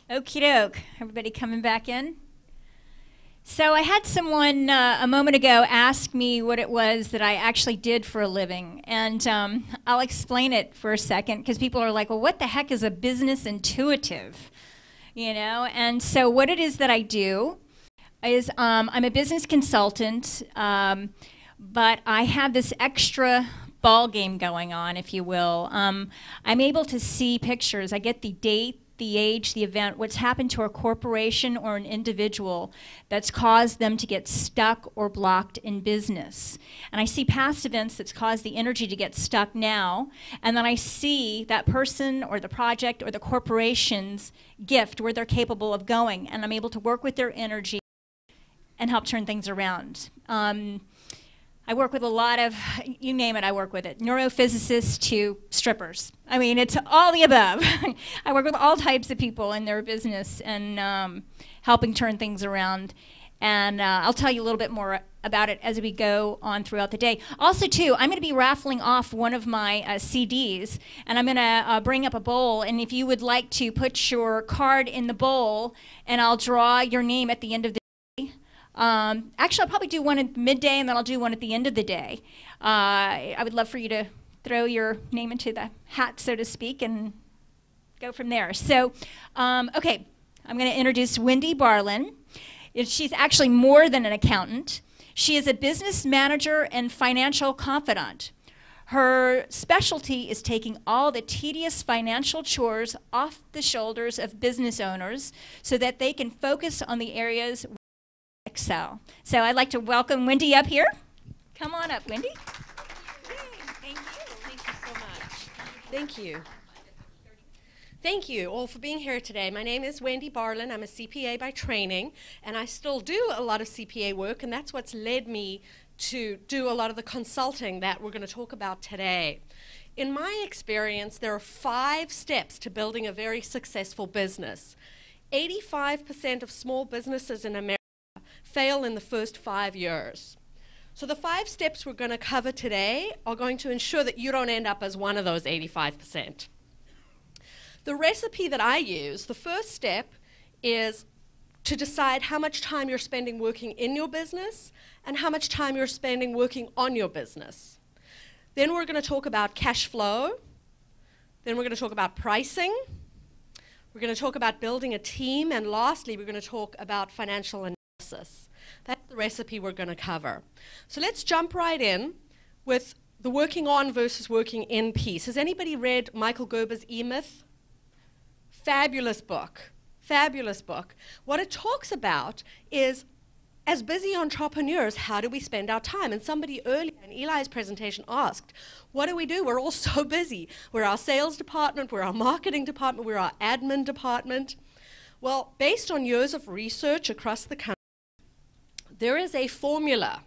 Okie doke. Everybody coming back in? So I had someone a moment ago ask me what it was that I actually did for a living. And I'll explain it for a second because people are like, well, what the heck is a business intuitive? You know, and so what it is that I do is I'm a business consultant, but I have this extra ball game going on, if you will. I'm able to see pictures. I get the date, the age, the event, what's happened to a corporation or an individual that's caused them to get stuck or blocked in business. And I see past events that's caused the energy to get stuck now, and then I see that person or the project or the corporation's gift where they're capable of going, and I'm able to work with their energy and help turn things around. I work with a lot of, you name it, I work with it. Neurophysicists to strippers. I mean, it's all the above. I work with all types of people in their business and helping turn things around. And I'll tell you a little bit more about it as we go on throughout the day. Also, too, I'm going to be raffling off one of my CDs, and I'm going to bring up a bowl. And if you would like to put your card in the bowl, and I'll draw your name at the end of the actually, I'll probably do one at midday, and then I'll do one at the end of the day. I would love for you to throw your name into the hat, so to speak, and go from there. So, okay, I'm going to introduce Wendy Barlin. She's actually more than an accountant. She is a business manager and financial confidant. Her specialty is taking all the tedious financial chores off the shoulders of business owners so that they can focus on the areas excel. So I'd like to welcome Wendy up here. Come on up, Wendy. Thank you. Thank you so much. Thank you. Thank you all for being here today. My name is Wendy Barlin. I'm a CPA by training, and I still do a lot of CPA work, and that's what's led me to do a lot of the consulting that we're going to talk about today. In my experience, there are 5 steps to building a very successful business. 85% of small businesses in America fail in the first 5 years. So the 5 steps we're going to cover today are going to ensure that you don't end up as one of those 85%. The recipe that I use, the first step is to decide how much time you're spending working in your business and how much time you're spending working on your business. Then we're going to talk about cash flow. Then we're going to talk about pricing. We're going to talk about building a team. And lastly, we're going to talk about financial analysis. That's the recipe we're going to cover. So let's jump right in with the working on versus working in piece. Has anybody read Michael Gerber's E-Myth? Fabulous book. Fabulous book. What it talks about is, as busy entrepreneurs, how do we spend our time? And somebody earlier in Eli's presentation asked, what do? We're all so busy. We're our sales department, we're our marketing department, we're our admin department. Well, based on years of research across the country, there is a formula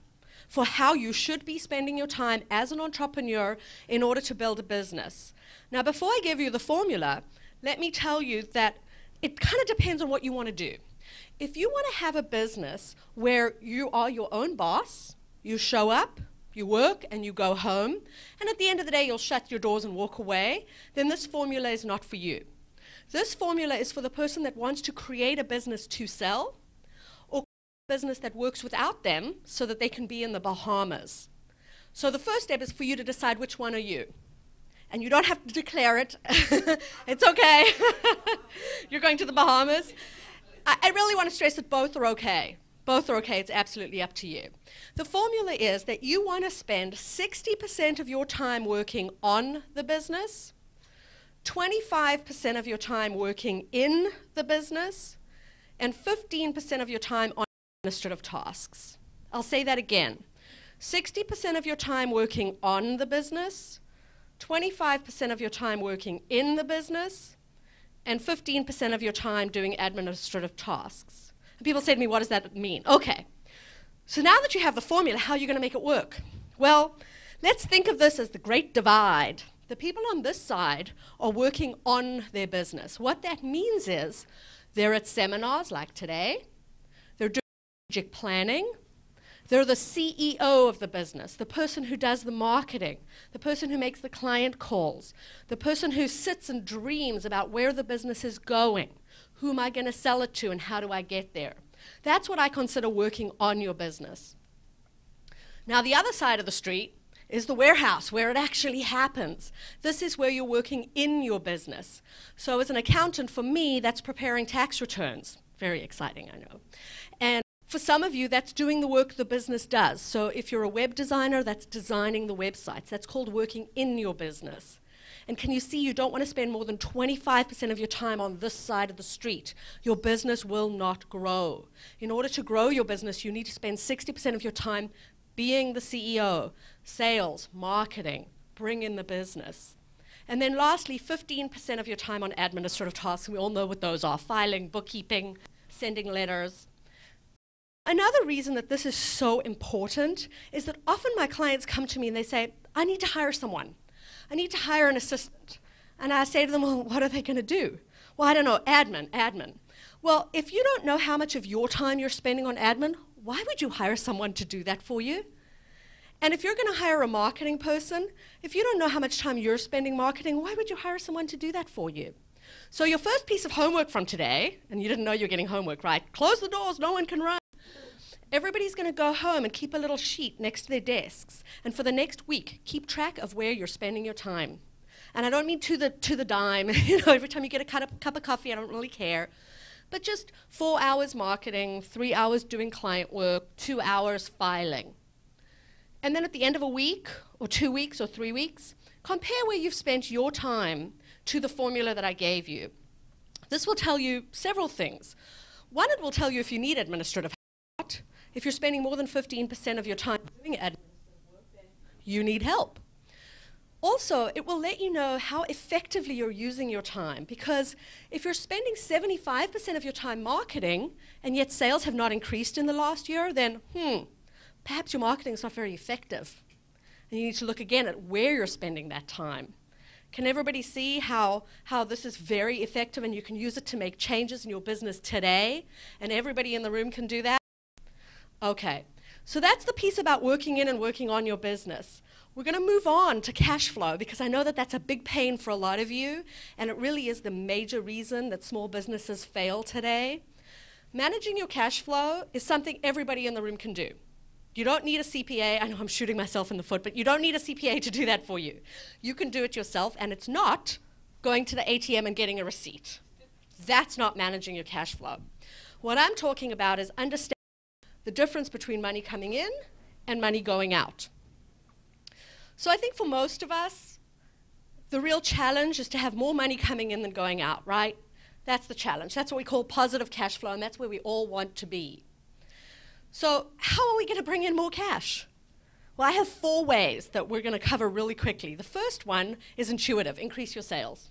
for how you should be spending your time as an entrepreneur in order to build a business. Now, before I give you the formula, let me tell you that it kind of depends on what you want to do. If you want to have a business where you are your own boss, you show up, you work, and you go home, and at the end of the day you'll shut your doors and walk away, then this formula is not for you. This formula is for the person that wants to create a business to sell, or a business that works without them so that they can be in the Bahamas. So the first step is for you to decide which one are you. And you don't have to declare it. It's okay. You're going to the Bahamas. I really want to stress that both are okay. Both are okay. It's absolutely up to you. The formula is that you want to spend 60% of your time working on the business, 25% of your time working in the business, and 15% of your time on administrative tasks. I'll say that again. 60% of your time working on the business, 25% of your time working in the business, and 15% of your time doing administrative tasks. And people say to me, what does that mean? Okay, so now that you have the formula, how are you going to make it work? Well, let's think of this as the great divide. The people on this side are working on their business. What that means is they're at seminars like today, they're doing strategic planning, they're the CEO of the business, the person who does the marketing, the person who makes the client calls, the person who sits and dreams about where the business is going. Who am I going to sell it to, and how do I get there? That's what I consider working on your business. Now, the other side of the street is the warehouse, where it actually happens. This is where you're working in your business. So as an accountant, for me, that's preparing tax returns. Very exciting, I know. And for some of you, that's doing the work the business does. So if you're a web designer, that's designing the websites. That's called working in your business. And can you see, you don't want to spend more than 25% of your time on this side of the street. Your business will not grow. In order to grow your business, you need to spend 60% of your time being the CEO, sales, marketing, bring in the business. And then lastly, 15% of your time on administrative tasks. We all know what those are: filing, bookkeeping, sending letters. Another reason that this is so important is that often my clients come to me and they say, I need to hire someone. I need to hire an assistant. And I say to them, well, what are they going to do? Well, I don't know, admin. Well, if you don't know how much of your time you're spending on admin, why would you hire someone to do that for you? And if you're going to hire a marketing person, if you don't know how much time you're spending marketing, why would you hire someone to do that for you? So your first piece of homework from today, and you didn't know you're getting homework, right? Close the doors, no one can run. Everybody's going to go home and keep a little sheet next to their desks. And for the next week, keep track of where you're spending your time. And I don't mean to the dime. Every time you get a cup of coffee, I don't really care. But just 4 hours marketing, 3 hours doing client work, 2 hours filing. And then at the end of a week, or 2 weeks, or 3 weeks, compare where you've spent your time to the formula that I gave you. This will tell you several things. One, it will tell you if you need administrative help. If you're spending more than 15% of your time doing administrative work, then you need help. Also, it will let you know how effectively you're using your time, because if you're spending 75% of your time marketing and yet sales have not increased in the last year, then perhaps your marketing is not very effective. And you need to look again at where you're spending that time. Can everybody see how this is very effective and you can use it to make changes in your business today? And everybody in the room can do that? Okay, so that's the piece about working in and working on your business. We're going to move on to cash flow, because I know that that's a big pain for a lot of you, and it really is the major reason that small businesses fail today. Managing your cash flow is something everybody in the room can do. You don't need a CPA. I know I'm shooting myself in the foot, but you don't need a CPA to do that for you. You can do it yourself, and it's not going to the ATM and getting a receipt. That's not managing your cash flow. What I'm talking about is understanding the difference between money coming in and money going out. So I think for most of us, the real challenge is to have more money coming in than going out, right? That's the challenge. That's what we call positive cash flow, and that's where we all want to be. So how are we going to bring in more cash? Well, I have 4 ways that we're going to cover really quickly. The first one is intuitive: increase your sales.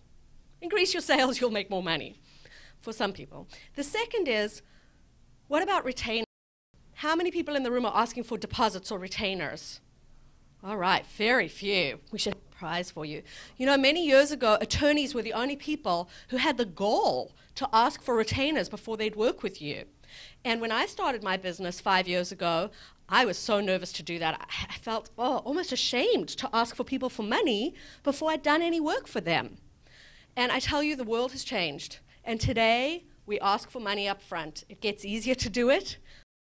Increase your sales, you'll make more money for some people. The second is, what about retainers? How many people in the room are asking for deposits or retainers? All right, very few. We should have a prize for you. You know, many years ago, attorneys were the only people who had the goal to ask for retainers before they'd work with you. And when I started my business 5 years ago, I was so nervous to do that. I felt almost ashamed to ask for people for money before I'd done any work for them. And I tell you, the world has changed. And today, we ask for money up front. It gets easier to do it.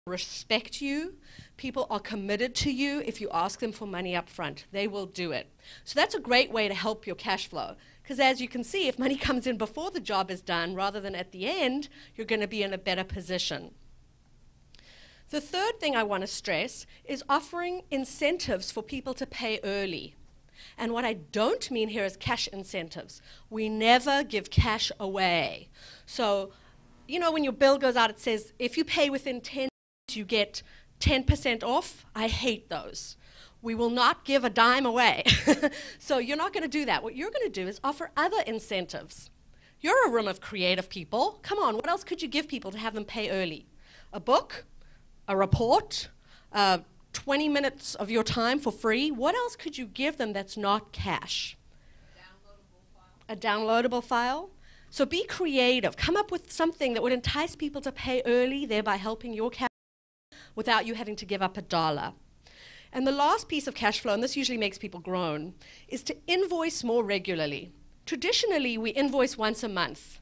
Respect you. People are committed to you if you ask them for money up front. They will do it. So that's a great way to help your cash flow. Because as you can see, if money comes in before the job is done rather than at the end, you're going to be in a better position. The third thing I want to stress is offering incentives for people to pay early. And what I don't mean here is cash incentives. We never give cash away. So, you know, when your bill goes out, it says, if you pay within 10 days, you get 10% off. I hate those. We will not give a dime away. So you're not going to do that. What you're going to do is offer other incentives. You're a room of creative people. Come on, what else could you give people to have them pay early? A book? A report? 20 minutes of your time for free? What else could you give them that's not cash? A downloadable file? So be creative. Come up with something that would entice people to pay early, thereby helping your cash without you having to give up $1. And the last piece of cash flow, and this usually makes people groan, is to invoice more regularly. Traditionally, we invoice once a month.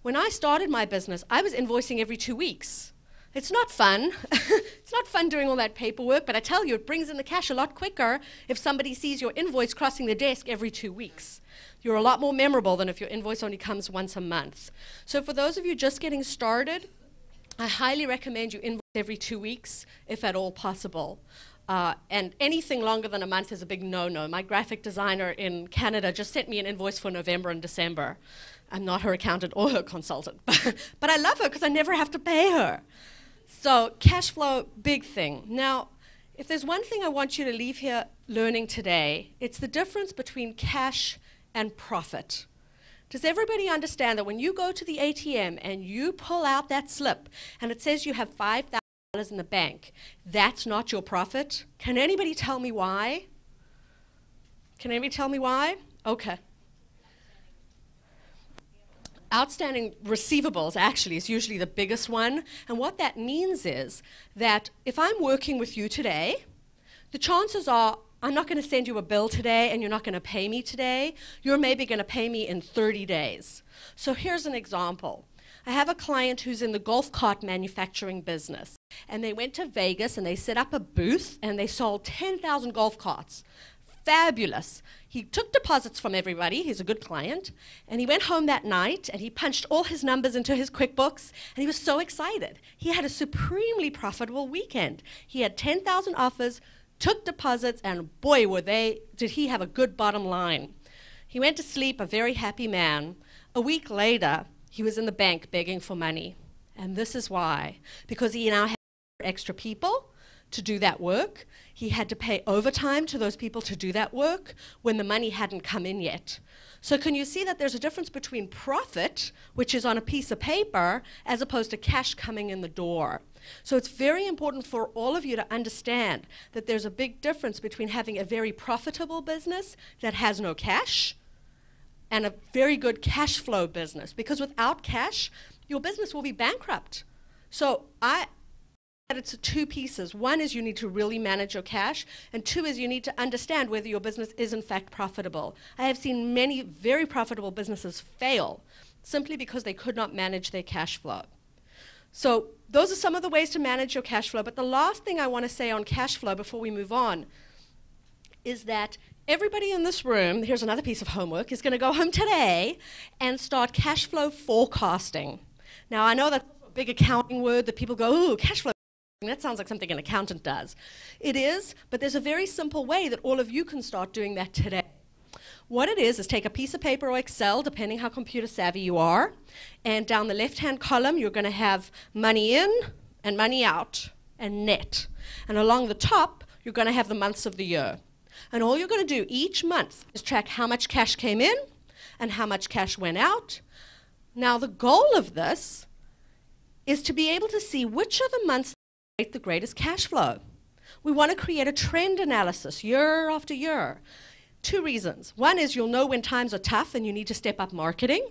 When I started my business, I was invoicing every 2 weeks. It's not fun. It's not fun doing all that paperwork, but I tell you, it brings in the cash a lot quicker if somebody sees your invoice crossing the desk every 2 weeks. You're a lot more memorable than if your invoice only comes once a month. So for those of you just getting started, I highly recommend you invoice every 2 weeks, if at all possible. And anything longer than a month is a big no-no. My graphic designer in Canada just sent me an invoice for November and December. I'm not her accountant or her consultant, but I love her because I never have to pay her. So cash flow, big thing. Now, if there's one thing I want you to leave here learning today, it's the difference between cash and profit. Does everybody understand that when you go to the ATM and you pull out that slip and it says you have $5,000 in the bank, that's not your profit? Can anybody tell me why? Can anybody tell me why? Okay. Outstanding receivables actually is usually the biggest one. And what that means is that if I'm working with you today, the chances are I'm not going to send you a bill today and you're not going to pay me today. You're maybe going to pay me in 30 days. So here's an example. I have a client who's in the golf cart manufacturing business. And they went to Vegas and they set up a booth and they sold 10,000 golf carts. Fabulous. He took deposits from everybody, he's a good client, and he went home that night and he punched all his numbers into his QuickBooks and he was so excited. He had a supremely profitable weekend. He had 10,000 offers, took deposits, and boy, did he have a good bottom line. He went to sleep a very happy man. A week later, he was in the bank begging for money. And this is why. Because he now had extra people to do that work. He had to pay overtime to those people to do that work when the money hadn't come in yet. So can you see that there's a difference between profit, which is on a piece of paper, as opposed to cash coming in the door? So it's very important for all of you to understand that there's a big difference between having a very profitable business that has no cash and a very good cash flow business. Because without cash, your business will be bankrupt. So it's two pieces. One is you need to really manage your cash, and two is you need to understand whether your business is in fact profitable. I have seen many very profitable businesses fail simply because they could not manage their cash flow. So those are some of the ways to manage your cash flow. But the last thing I want to say on cash flow before we move on is that everybody in this room, here's another piece of homework, is going to go home today and start cash flow forecasting. Now, I know that's a big accounting word that people go, ooh, cash flow. That sounds like something an accountant does. It is, but there's a very simple way that all of you can start doing that today. What it is take a piece of paper or Excel, depending how computer savvy you are, and down the left-hand column, you're going to have money in and money out and net. And along the top, you're going to have the months of the year. And all you're going to do each month is track how much cash came in and how much cash went out. Now, the goal of this is to be able to see which are the months the greatest cash flow. We want to create a trend analysis year after year. Two reasons. One is you'll know when times are tough and you need to step up marketing.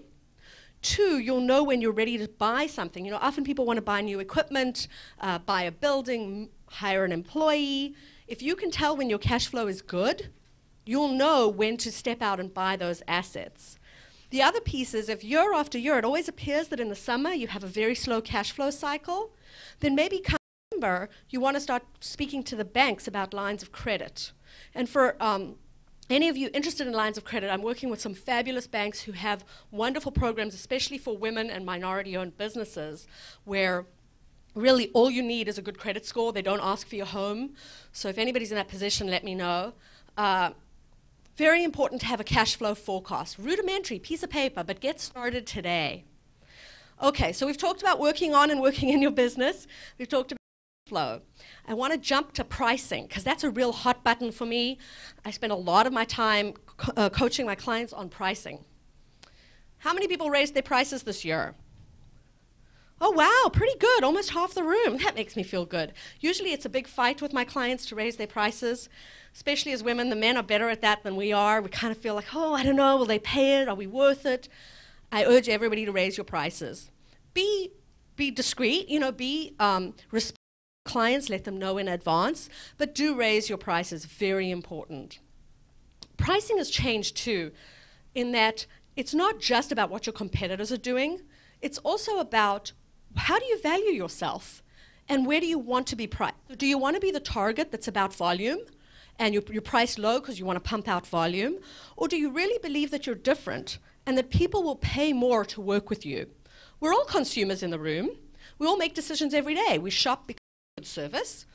Two, you'll know when you're ready to buy something. You know, often people want to buy new equipment, buy a building, hire an employee. If you can tell when your cash flow is good, you'll know when to step out and buy those assets. The other piece is if year after year, it always appears that in the summer you have a very slow cash flow cycle, then maybe you want to start speaking to the banks about lines of credit. And for any of you interested in lines of credit, I'm working with some fabulous banks who have wonderful programs, especially for women and minority-owned businesses, where really all you need is a good credit score. They don't ask for your home. So if anybody's in that position, let me know. Very important to have a cash flow forecast. Rudimentary, piece of paper, but get started today. Okay, so we've talked about working on and working in your business. We've talked about flow. I want to jump to pricing because that's a real hot button for me. I spend a lot of my time coaching my clients on pricing. How many people raised their prices this year? Oh wow, pretty good, almost half the room. That makes me feel good. Usually it's a big fight with my clients to raise their prices, especially as women. The men are better at that than we are. We kind of feel like, oh, I don't know, will they pay it? Are we worth it? I urge everybody to raise your prices. Be discreet, you know, be respectful. Clients, let them know in advance, but do raise your prices, very important. Pricing has changed too, in that it's not just about what your competitors are doing, It's also about how do you value yourself and where do you want to be priced? Do you want to be the target that's about volume and you're priced low because you want to pump out volume? Or do you really believe that you're different and that people will pay more to work with you? We're all consumers in the room. We all make decisions every day. We shop because of good service.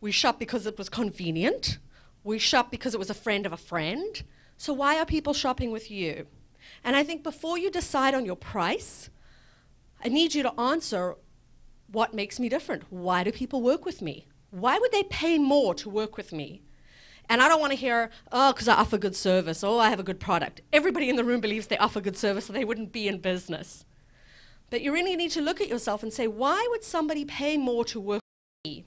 We shop because it was convenient. We shop because it was a friend of a friend. So why are people shopping with you? And I think before you decide on your price, I need you to answer, what makes me different? Why do people work with me? Why would they pay more to work with me? And I don't want to hear, oh, because I offer good service, oh, I have a good product. Everybody in the room believes they offer good service, or they wouldn't be in business. But you really need to look at yourself and say, why would somebody pay more to work with me?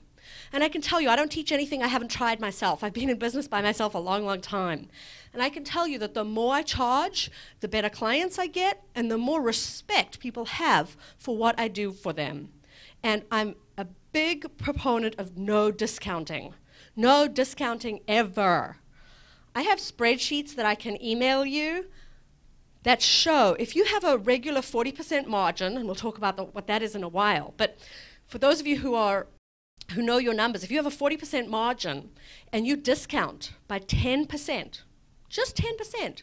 And I can tell you, I don't teach anything I haven't tried myself. I've been in business by myself a long, long time. And I can tell you that the more I charge, the better clients I get, and the more respect people have for what I do for them. And I'm a big proponent of no discounting. No discounting ever. I have spreadsheets that I can email you that show if you have a regular 40% margin, and we'll talk about what that is in a while, but for those of you who know your numbers, if you have a 40% margin and you discount by 10%, just 10%,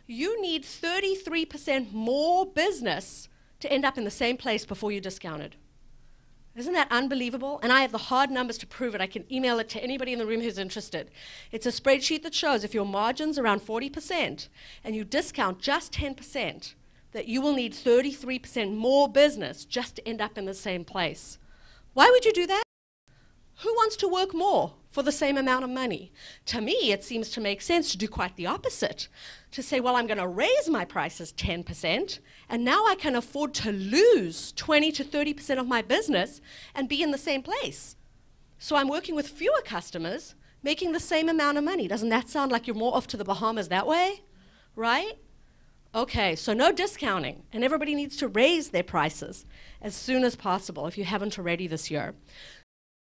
you need 33% more business to end up in the same place before you discounted. Isn't that unbelievable? And I have the hard numbers to prove it. I can email it to anybody in the room who's interested. It's a spreadsheet that shows if your margin's around 40% and you discount just 10%, that you will need 33% more business just to end up in the same place. Why would you do that? Who wants to work more for the same amount of money? To me, it seems to make sense to do quite the opposite. To say, well, I'm going to raise my prices 10%, and now I can afford to lose 20 to 30% of my business and be in the same place. So I'm working with fewer customers, making the same amount of money. Doesn't that sound like you're more off to the Bahamas that way? Right? Okay, so no discounting, and everybody needs to raise their prices as soon as possible if you haven't already this year.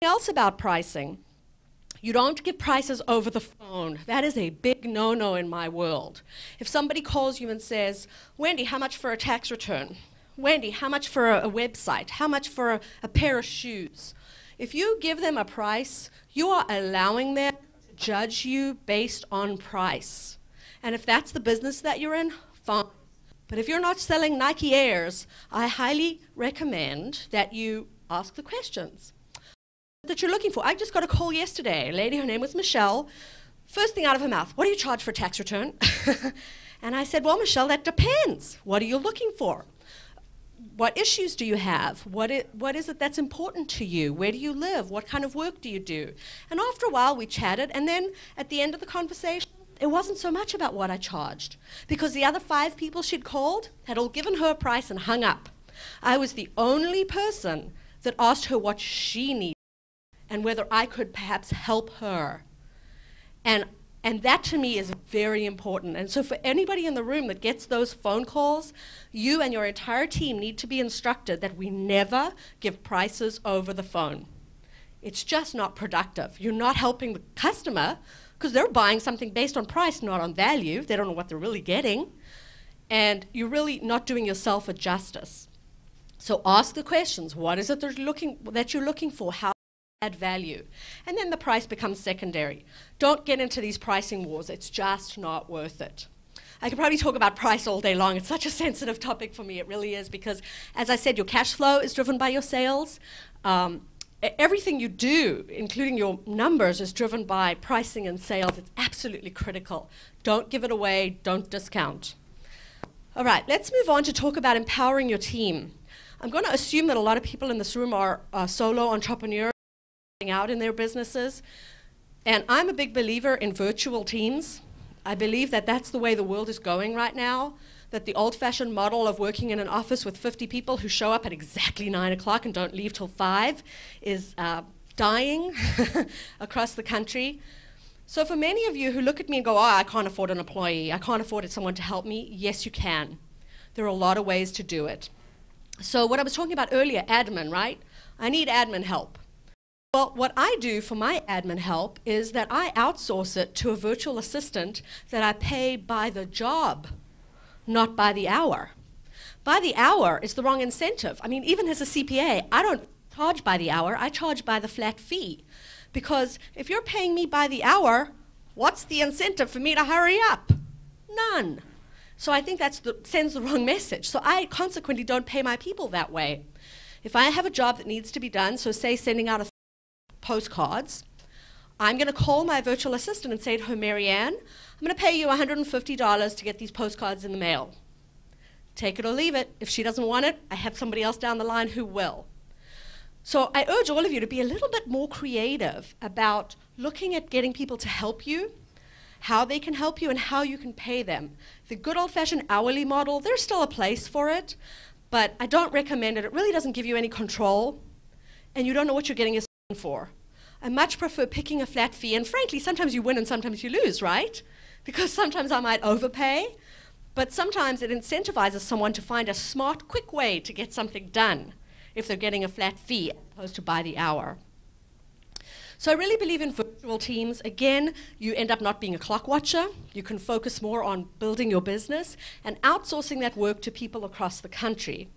Else about pricing, you don't give prices over the phone. That is a big no-no in my world. If somebody calls you and says, Wendy, how much for a tax return? Wendy, how much for a website? How much for a pair of shoes? If you give them a price, you are allowing them to judge you based on price. And if that's the business that you're in, fine. But if you're not selling Nike Airs, I highly recommend that you ask the questions that you're looking for. I just got a call yesterday. A lady, her name was Michelle. First thing out of her mouth, what do you charge for a tax return? And I said, well, Michelle, that depends. What are you looking for? What issues do you have? What is it that's important to you? Where do you live? What kind of work do you do? And after a while, we chatted. And then at the end of the conversation, it wasn't so much about what I charged, because the other 5 people she'd called had all given her a price and hung up. I was the only person that asked her what she needed and whether I could perhaps help her. And that to me is very important. And so for anybody in the room that gets those phone calls, you and your entire team need to be instructed that we never give prices over the phone. It's just not productive. You're not helping the customer because they're buying something based on price, not on value. They don't know what they're really getting. And you're really not doing yourself a justice. So ask the questions. What is it that you're looking for? How add value? And then the price becomes secondary. Don't get into these pricing wars. It's just not worth it. I could probably talk about price all day long. It's such a sensitive topic for me. It really is, because as I said, your cash flow is driven by your sales. Everything you do, including your numbers, is driven by pricing and sales. It's absolutely critical. Don't give it away. Don't discount. All right, let's move on to talk about empowering your team. I'm going to assume that a lot of people in this room are solo entrepreneurs out in their businesses. And I'm a big believer in virtual teams. I believe that that's the way the world is going right now, that the old-fashioned model of working in an office with 50 people who show up at exactly 9 o'clock and don't leave till 5 is dying across the country. So for many of you who look at me and go, oh, I can't afford an employee, I can't afford someone to help me, yes, you can. There are a lot of ways to do it. So what I was talking about earlier, admin, right? I need admin help. Well, what I do for my admin help is that I outsource it to a virtual assistant that I pay by the job, not by the hour. By the hour is the wrong incentive. I mean, even as a CPA, I don't charge by the hour, I charge by the flat fee. Because if you're paying me by the hour, what's the incentive for me to hurry up? None. So I think that sends the wrong message. So I consequently don't pay my people that way. If I have a job that needs to be done, so say sending out postcards, I'm going to call my virtual assistant and say to her, Marianne, I'm going to pay you $150 to get these postcards in the mail. Take it or leave it. If she doesn't want it, I have somebody else down the line who will. So I urge all of you to be a little bit more creative about looking at getting people to help you, how they can help you, and how you can pay them. The good old-fashioned hourly model, there's still a place for it, but I don't recommend it. It really doesn't give you any control, and you don't know what you're getting yourself in for. I much prefer picking a flat fee, and frankly, sometimes you win and sometimes you lose, right? Because sometimes I might overpay, but sometimes it incentivizes someone to find a smart, quick way to get something done if they're getting a flat fee as opposed to by the hour. So I really believe in virtual teams. Again, you end up not being a clock watcher. You can focus more on building your business and outsourcing that work to people across the country.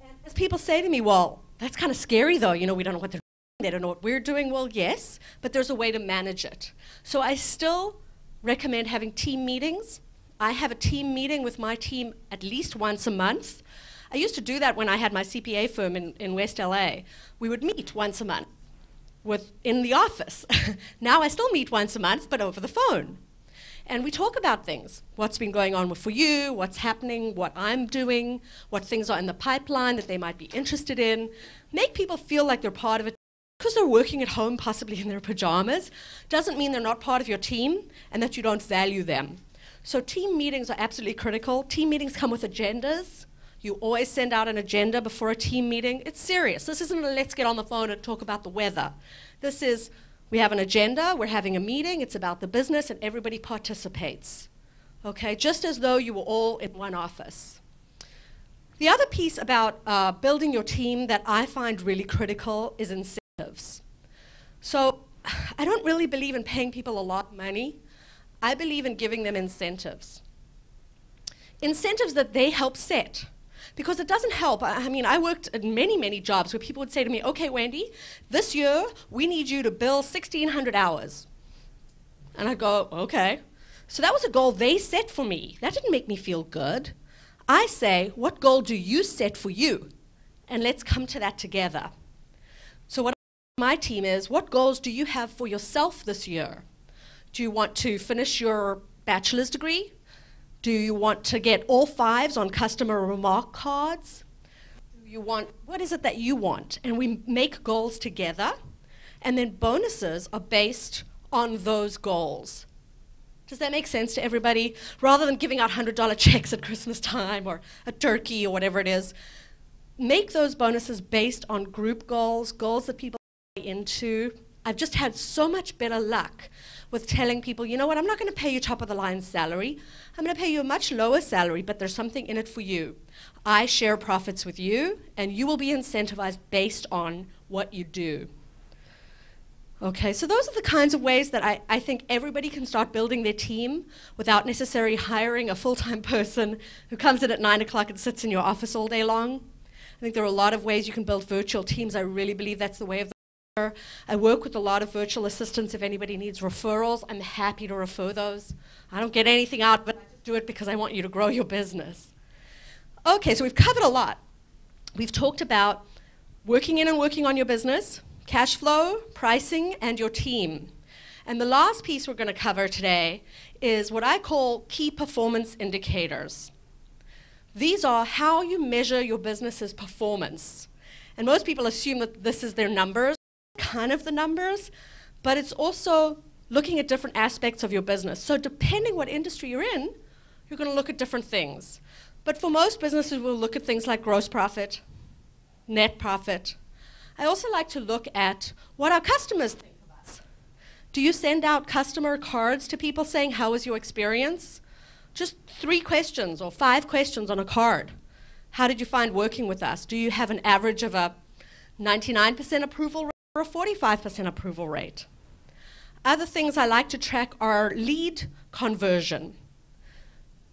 And as people say to me, well, that's kind of scary though, you know, we don't know what they're doing, they don't know what we're doing. Well, yes, but there's a way to manage it. So I still recommend having team meetings. I have a team meeting with my team at least once a month. I used to do that when I had my CPA firm in West LA. We would meet once a month in the office. Now I still meet once a month, but over the phone. And we talk about things. What's been going on for you, what's happening, what I'm doing, what things are in the pipeline that they might be interested in. Make people feel like they're part of it. Because they're working at home, possibly in their pajamas, doesn't mean they're not part of your team and that you don't value them. So team meetings are absolutely critical. Team meetings come with agendas. You always send out an agenda before a team meeting. It's serious. This isn't a let's get on the phone and talk about the weather. This is, we have an agenda, we're having a meeting, it's about the business, and everybody participates. Okay, just as though you were all in one office. The other piece about building your team that I find really critical is incentives. So I don't really believe in paying people a lot of money. I believe in giving them incentives. Incentives that they help set. Because it doesn't help. I mean, I worked at many, many jobs where people would say to me, okay, Wendy, this year we need you to bill 1,600 hours. And I go, okay. So that was a goal they set for me. That didn't make me feel good. I say, what goal do you set for you? And let's come to that together. So what my team is, what goals do you have for yourself this year? Do you want to finish your bachelor's degree? Do you want to get all 5s on customer remark cards? Do you want, what is it that you want? And we make goals together, and then bonuses are based on those goals. Does that make sense to everybody? Rather than giving out $100 checks at Christmas time or a turkey or whatever it is, make those bonuses based on group goals, goals that people buy into. I've just had so much better luck with telling people, you know what, I'm not going to pay you top of the line salary. I'm going to pay you a much lower salary, but there's something in it for you. I share profits with you, and you will be incentivized based on what you do. Okay, so those are the kinds of ways that I think everybody can start building their team without necessarily hiring a full-time person who comes in at 9 o'clock and sits in your office all day long. I think there are a lot of ways you can build virtual teams. I really believe that's the way of the future. I work with a lot of virtual assistants. If anybody needs referrals, I'm happy to refer those. I don't get anything out, but I just do it because I want you to grow your business. Okay, so we've covered a lot. We've talked about working in and working on your business, cash flow, pricing, and your team. And the last piece we're going to cover today is what I call key performance indicators. These are how you measure your business's performance. And most people assume that this is their numbers, kind of the numbers, but it's also looking at different aspects of your business. So depending what industry you're in, you're going to look at different things. But for most businesses, we'll look at things like gross profit, net profit. I also like to look at what our customers think of us. Do you send out customer cards to people saying, how was your experience? Just 3 questions or 5 questions on a card. How did you find working with us? Do you have an average of a 99% approval rate or a 45% approval rate? Other things I like to track are lead conversion.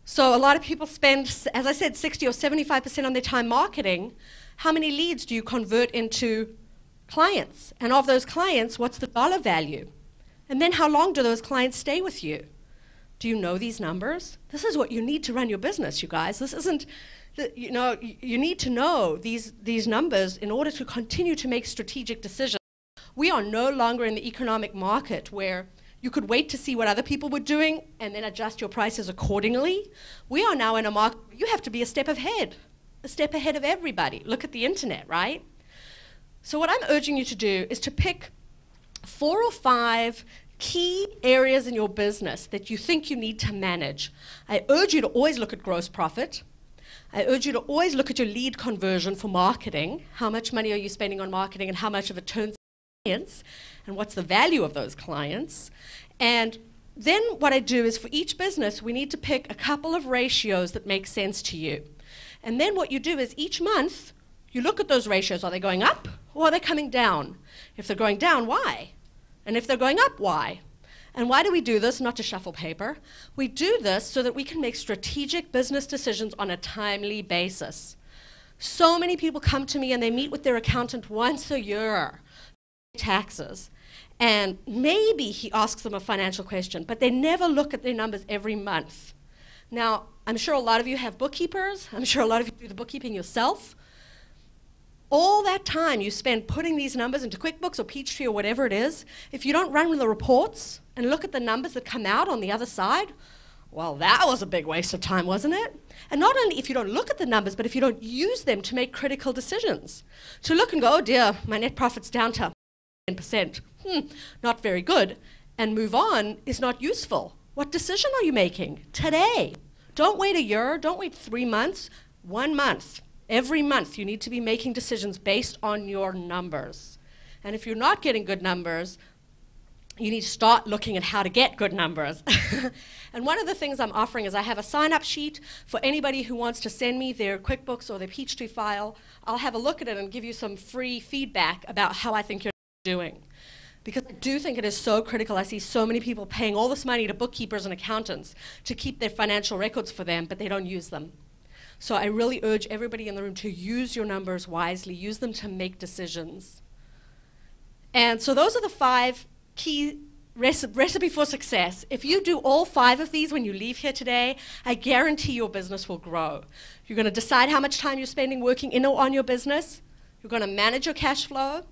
So a lot of people spend, as I said, 60 or 75% on their time marketing. How many leads do you convert into clients? And of those clients, what's the dollar value? And then how long do those clients stay with you? Do you know these numbers? This is what you need to run your business, you guys. This isn't, you know, you need to know these numbers in order to continue to make strategic decisions. We are no longer in the economic market where you could wait to see what other people were doing and then adjust your prices accordingly. We are now in a market where you have to be a step ahead of everybody. Look at the internet, right? So what I'm urging you to do is to pick 4 or 5 key areas in your business that you think you need to manage. I urge you to always look at gross profit. I urge you to always look at your lead conversion for marketing. How much money are you spending on marketing and how much of it turns clients, and what's the value of those clients. And then what I do is for each business, we need to pick a couple of ratios that make sense to you. And then what you do is each month, you look at those ratios. Are they going up or are they coming down? If they're going down, why? And if they're going up, why? And why do we do this? Not to shuffle paper. We do this so that we can make strategic business decisions on a timely basis. So many people come to me and they meet with their accountant once a year, taxes, and maybe he asks them a financial question, but they never look at their numbers every month. Now, I'm sure a lot of you have bookkeepers. I'm sure a lot of you do the bookkeeping yourself. All that time you spend putting these numbers into QuickBooks or Peachtree or whatever it is, if you don't run the reports and look at the numbers that come out on the other side, well, that was a big waste of time, wasn't it? And not only if you don't look at the numbers, but if you don't use them to make critical decisions. To look and go, oh dear, my net profit's down to 10%, not very good, and move on is not useful. What decision are you making today? Don't wait a year, don't wait 3 months, 1 month. Every month you need to be making decisions based on your numbers. And if you're not getting good numbers, you need to start looking at how to get good numbers. And one of the things I'm offering is I have a sign-up sheet for anybody who wants to send me their QuickBooks or their Peachtree file. I'll have a look at it and give you some free feedback about how I think you're doing. Because I do think it is so critical. I see so many people paying all this money to bookkeepers and accountants to keep their financial records for them, but they don't use them. So I really urge everybody in the room to use your numbers wisely, use them to make decisions. And so those are the 5 key recipe for success. If you do all 5 of these when you leave here today, I guarantee your business will grow. You're going to decide how much time you're spending working in or on your business. You're going to manage your cash flow.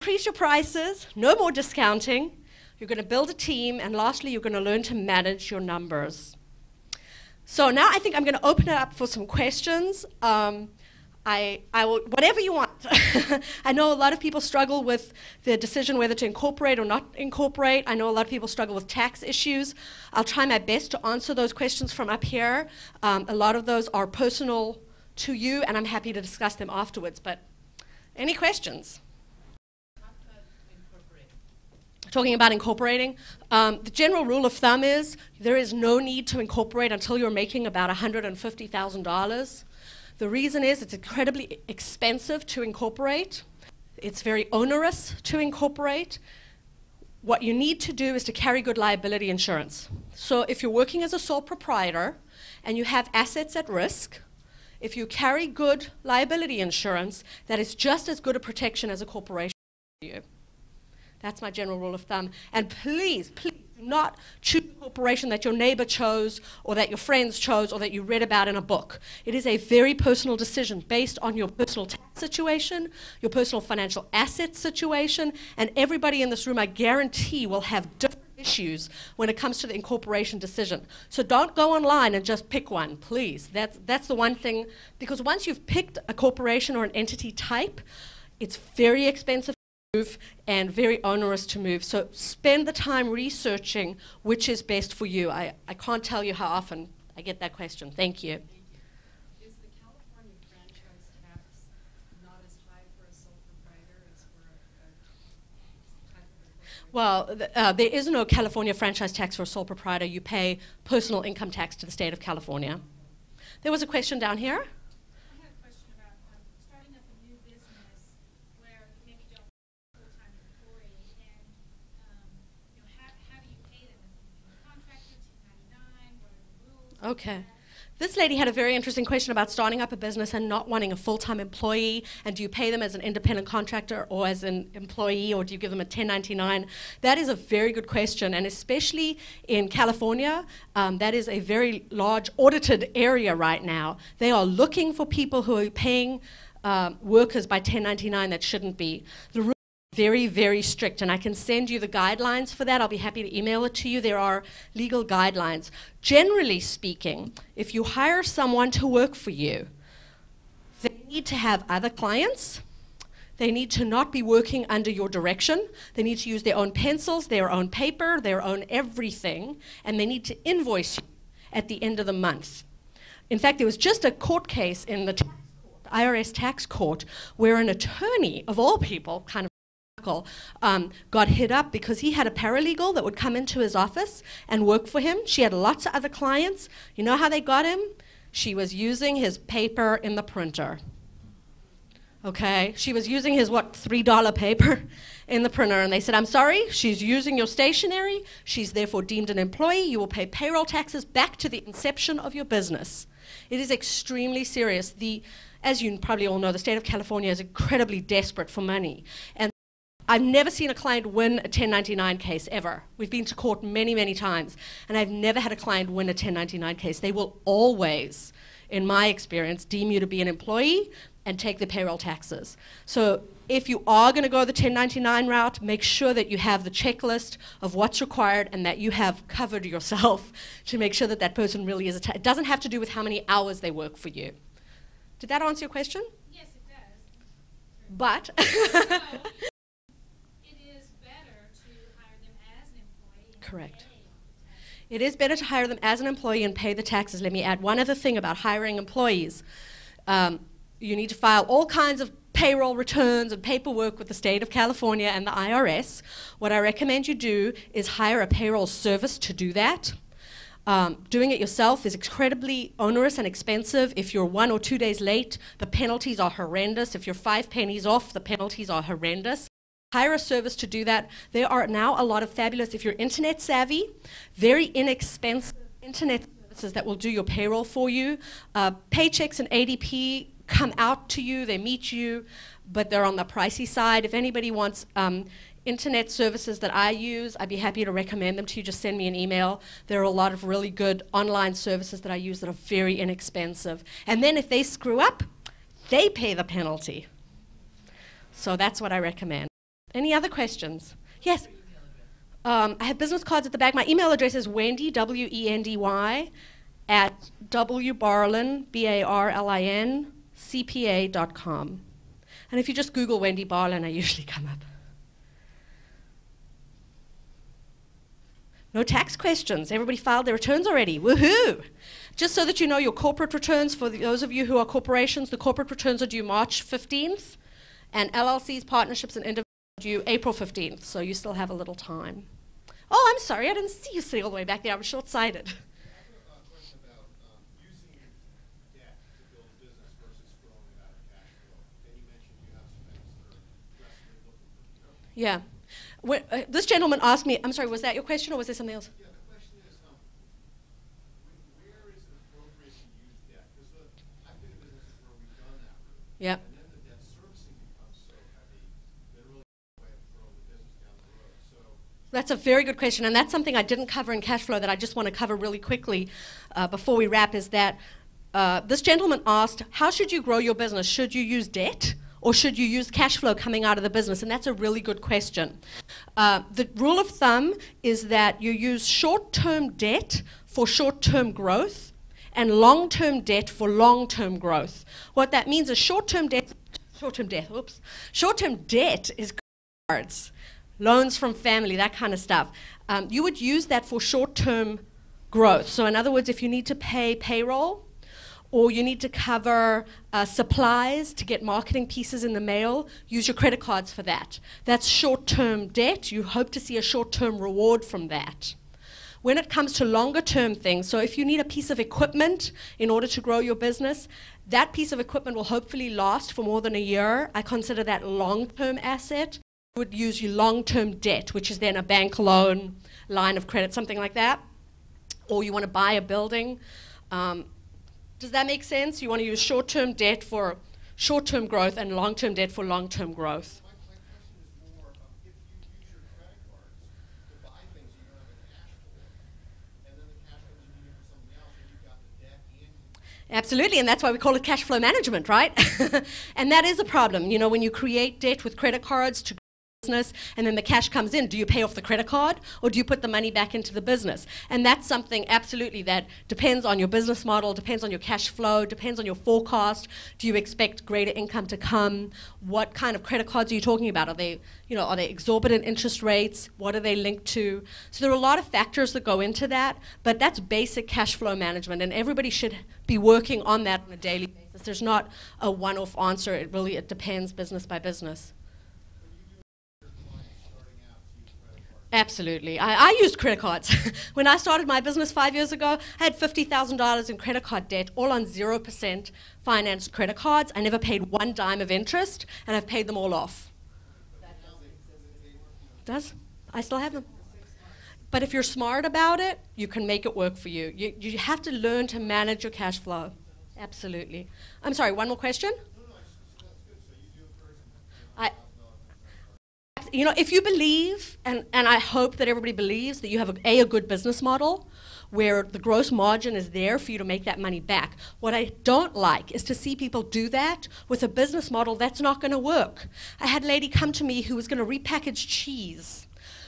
Increase your prices, no more discounting. You're going to build a team, and lastly, you're going to learn to manage your numbers. So now I think I'm going to open it up for some questions. I will, whatever you want. I know a lot of people struggle with the decision whether to incorporate or not incorporate. I know a lot of people struggle with tax issues. I'll try my best to answer those questions from up here. A lot of those are personal to you, and I'm happy to discuss them afterwards. But any questions? Talking about incorporating, the general rule of thumb is there is no need to incorporate until you're making about $150,000. The reason is it's incredibly expensive to incorporate. It's very onerous to incorporate. What you need to do is to carry good liability insurance. So if you're working as a sole proprietor and you have assets at risk, if you carry good liability insurance, that is just as good a protection as a corporation for you. That's my general rule of thumb. And please, please do not choose a corporation that your neighbor chose or that your friends chose or that you read about in a book. It is a very personal decision based on your personal tax situation, your personal financial asset situation, and everybody in this room, I guarantee, will have different issues when it comes to the incorporation decision. So don't go online and just pick one, please. That's the one thing, because once you've picked a corporation or an entity type, it's very expensive move and very onerous to move. So spend the time researching which is best for you. I can't tell you how often I get that question. Thank you. Is the California franchise tax not as high for a sole proprietor as for a type of a Well, there is no California franchise tax for a sole proprietor. You pay personal income tax to the state of California. There was a question down here. Okay. This lady had a very interesting question about starting up a business and not wanting a full-time employee, and do you pay them as an independent contractor or as an employee, or do you give them a 1099? That is a very good question, and especially in California, that is a very large audited area right now. They are looking for people who are paying workers by 1099 that shouldn't be. The rules are very, very strict, and I can send you the guidelines for that. I'll be happy to email it to you. There are legal guidelines. Generally speaking, if you hire someone to work for you, they need to have other clients. They need to not be working under your direction. They need to use their own pencils, their own paper, their own everything, and they need to invoice you at the end of the month. In fact, there was just a court case in the IRS tax court where an attorney, of all people, kind of got hit up because he had a paralegal that would come into his office and work for him. She had lots of other clients. You know how they got him? She was using his paper in the printer. Okay? She was using his, what, $3 paper in the printer, and they said, I'm sorry, she's using your stationery. She's therefore deemed an employee. You will pay payroll taxes back to the inception of your business. It is extremely serious. As you probably all know, the state of California is incredibly desperate for money. And I've never seen a client win a 1099 case, ever. We've been to court many, many times, and I've never had a client win a 1099 case. They will always, in my experience, deem you to be an employee and take the payroll taxes. So if you are going to go the 1099 route, make sure that you have the checklist of what's required and that you have covered yourself to make sure that that person really is it doesn't have to do with how many hours they work for you. Did that answer your question? Yes, it does. But correct. It is better to hire them as an employee and pay the taxes. Let me add one other thing about hiring employees. You need to file all kinds of payroll returns and paperwork with the state of California and the IRS. What I recommend you do is hire a payroll service to do that. Doing it yourself is incredibly onerous and expensive. If you're 1 or 2 days late, the penalties are horrendous. If you're 5 pennies off, the penalties are horrendous. Hire a service to do that. There are now a lot of fabulous, if you're internet savvy, very inexpensive internet services that will do your payroll for you. Paychecks and ADP come out to you, they meet you, but they're on the pricey side. If anybody wants internet services that I use, I'd be happy to recommend them to you. Just send me an email. There are a lot of really good online services that I use that are very inexpensive. And then if they screw up, they pay the penalty. So that's what I recommend. Any other questions? Yes? I have business cards at the back. My email address is Wendy, W-E-N-D-Y, at wbarlin, B-A-R-L-I-N, CPA.com. And if you just Google Wendy Barlin, I usually come up. No tax questions. Everybody filed their returns already. Woohoo! Just so that you know, your corporate returns, for those of you who are corporations, the corporate returns are due March 15th, and LLCs, partnerships, and individuals due April 15th, so you still have a little time. Oh, I'm sorry, I didn't see you sitting all the way back there. I'm short-sighted. I have a question about using debt to build business versus growing it out of cash flow. And you mentioned you have some things that are aggressively looking for people. Yeah. This gentleman asked me, I'm sorry, was that your question or was there something else? Yeah, the question is, where is it appropriate to use debt? Because I've been in businesses where we've done that route. Yeah. And then the debt servicing becomes so heavy that it really way of throwing the business down the road. So That's a very good question, and that's something I didn't cover in cash flow that I just want to cover really quickly before we wrap, is that this gentleman asked, how should you grow your business? Should you use debt or should you use cash flow coming out of the business? And that's a really good question. The rule of thumb is that you use short-term debt for short-term growth and long-term debt for long-term growth. What that means is short-term debt is cards, loans from family, that kind of stuff. You would use that for short-term growth. So in other words, if you need to pay payroll, or you need to cover supplies to get marketing pieces in the mail, use your credit cards for that. That's short-term debt. You hope to see a short-term reward from that. When it comes to longer-term things, so if you need a piece of equipment in order to grow your business, that piece of equipment will hopefully last for more than a year. I consider that long-term asset. You would use your long-term debt, which is then a bank loan, line of credit, something like that. Or you want to buy a building. Does that make sense? You want to use short-term debt for short-term growth and long-term debt for long-term growth. My question is more, if you use your credit cards to buy things you don't have a cash for, and then the cash comes in for something else, and you've got the debt and Absolutely, and that's why we call it cash flow management, right? And that is a problem. You know, when you create debt with credit cards to business and then the cash comes in, do you pay off the credit card or do you put the money back into the business? And that's something absolutely that depends on your business model, depends on your cash flow, depends on your forecast. Do you expect greater income to come? What kind of credit cards are you talking about? Are they, are they exorbitant interest rates? What are they linked to? So there are a lot of factors that go into that, but that's basic cash flow management, and everybody should be working on that on a daily basis. There's not a one-off answer. It depends business by business. Absolutely. I used credit cards. When I started my business 5 years ago, I had $50,000 in credit card debt, all on 0% financed credit cards. I never paid one dime of interest, and I've paid them all off. Does? I still have them. But if you're smart about it, you can make it work for you. You have to learn to manage your cash flow. Absolutely. I'm sorry, one more question? If you believe, and I hope that everybody believes that you have a good business model where the gross margin is there for you to make that money back. What I don't like is to see people do that with a business model that's not going to work. I had a lady come to me who was going to repackage cheese.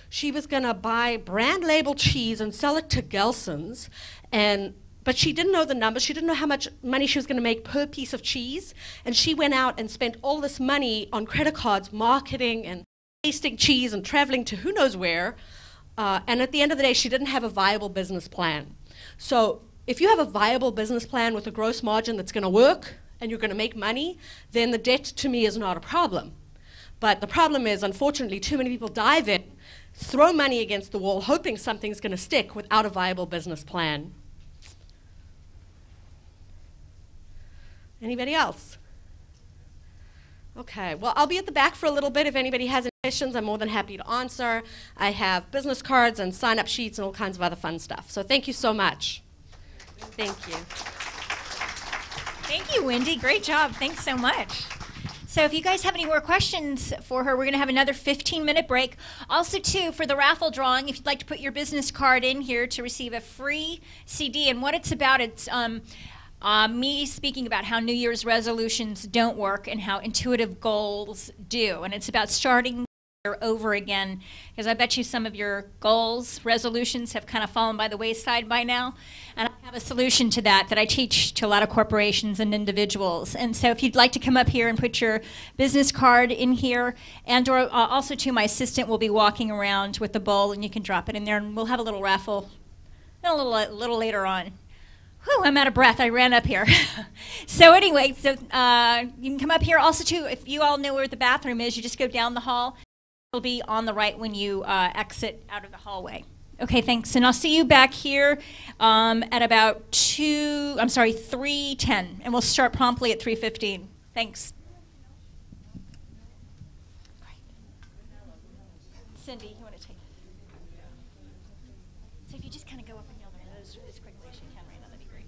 She was going to buy brand label cheese and sell it to Gelson's, but she didn't know the numbers. She didn't know how much money she was going to make per piece of cheese, and she went out and spent all this money on credit cards, marketing, and tasting cheese and traveling to who knows where, and at the end of the day, she didn't have a viable business plan. So if you have a viable business plan with a gross margin that's going to work and you're going to make money, then the debt to me is not a problem. But the problem is, unfortunately, too many people dive in, throw money against the wall, hoping something's going to stick without a viable business plan. Anybody else? Okay, well, I'll be at the back for a little bit. If anybody has any questions, I'm more than happy to answer. I have business cards and sign-up sheets and all kinds of other fun stuff. So thank you so much. Thank you. Thank you, Wendy. Great job. Thanks so much. So if you guys have any more questions for her, we're going to have another 15-minute break. Also, too, for the raffle drawing, if you'd like to put your business card in here to receive a free CD. And what it's about, it's me speaking about how New Year's resolutions don't work and how intuitive goals do. And it's about starting over again, because I bet you some of your goals, resolutions have kind of fallen by the wayside by now. And I have a solution to that I teach to a lot of corporations and individuals. And so if you'd like to come up here and put your business card in here, and or also too, my assistant will be walking around with the bowl and you can drop it in there and we'll have a little raffle a little later on. Whew, I'm out of breath. I ran up here. So anyway, you can come up here. Also, too, if you all know where the bathroom is, you just go down the hall. It'll be on the right when you exit out of the hallway. Okay, thanks. And I'll see you back here at about 3:10. And we'll start promptly at 3:15. Thanks. Cindy, you want to take it? So if you just kind of go up and yell their nose as quickly as you can right now, that'd be great.